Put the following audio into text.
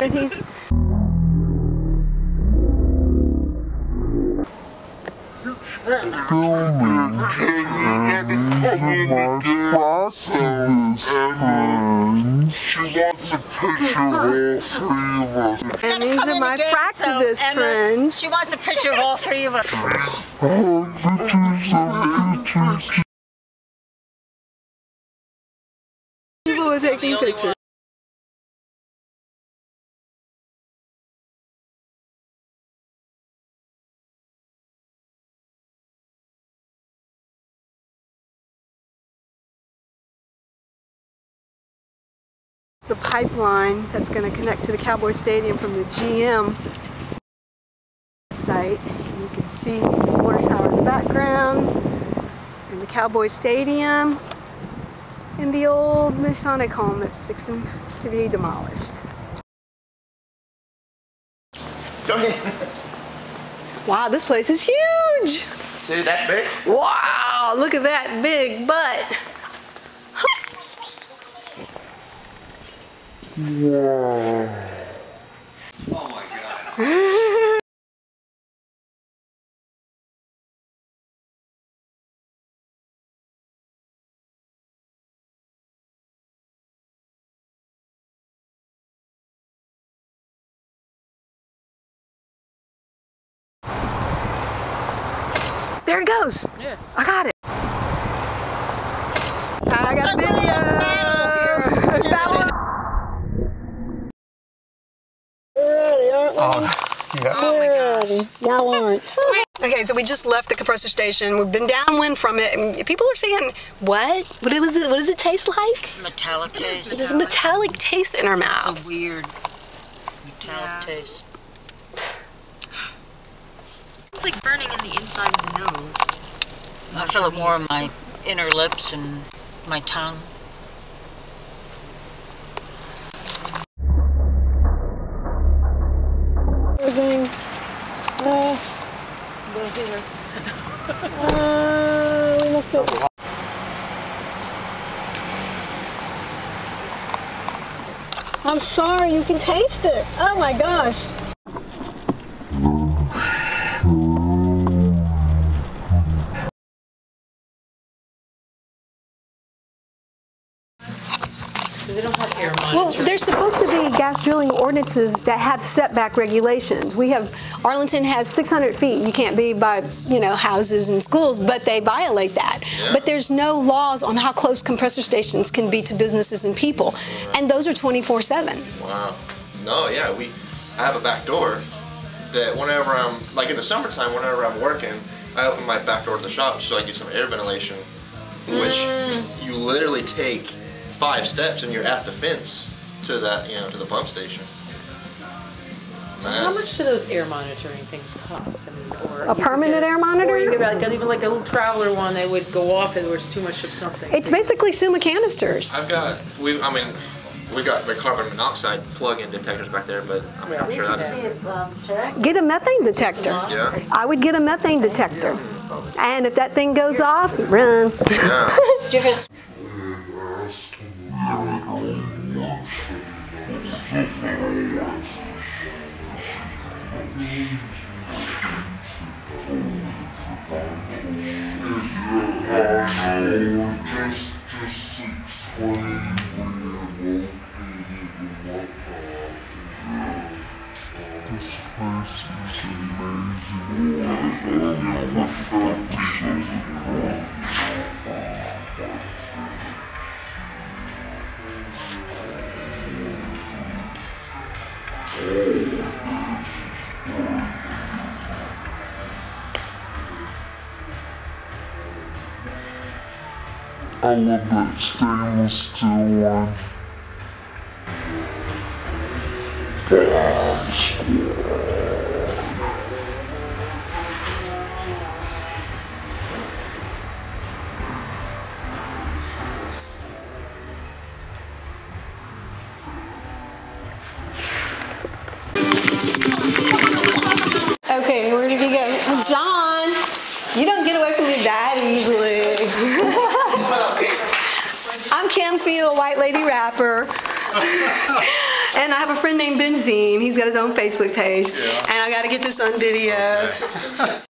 These. And these are my fractivist friends. She wants a picture of all three of us. People are taking pictures. The pipeline that's going to connect to the Cowboy Stadium from the GM site. And you can see the water tower in the background, and the Cowboy Stadium, and the old Masonic home that's fixing to be demolished. Go ahead. Wow, this place is huge! See that big? Wow, look at that big butt! Whoa. Oh my God. There it goes! Yeah. I got it! I got a video! Oh, yeah. Oh my gosh. Y'all aren't. Okay, so we just left the compressor station. We've been downwind from it, and people are saying, "What? What is it? What does it taste like?" Metallic taste. There's a metallic taste in our mouths. It's a weird metallic taste. It's like burning in the inside of the nose. I feel it more in my inner lips and my tongue. We must go. I'm sorry, you can taste it. Oh my gosh. So they don't have air monitoring. Well, there's supposed to be gas drilling ordinances that have setback regulations. Arlington has 600 feet. You can't be by, houses and schools, but they violate that. Yeah. But there's no laws on how close compressor stations can be to businesses and people. And those are 24/7. Wow. No, yeah, I have a back door that whenever I'm, like in the summertime, whenever I'm working, I open my back door to the shop so I get some air ventilation, which you literally take 5 steps and you're at the fence to that, to the pump station. Man. How much do those air monitoring things cost? I mean, or a permanent air monitor? Or you get even like a little traveler one, they would go off and there's too much of something. It's basically Suma canisters. We got the carbon monoxide plug-in detectors back there, but I'm not sure that is. Get a methane detector. Yeah. I would get a methane detector. And if that thing goes off, run. Yeah. This place is amazing. I love that stainless steel one. Okay, where did he go? Oh, John, you don't get away from me that easily. I'm Kim. Goofy, the white lady rapper. And I have a friend named Benzene. He's got his own Facebook page. Yeah. And I got to get this on video. Okay.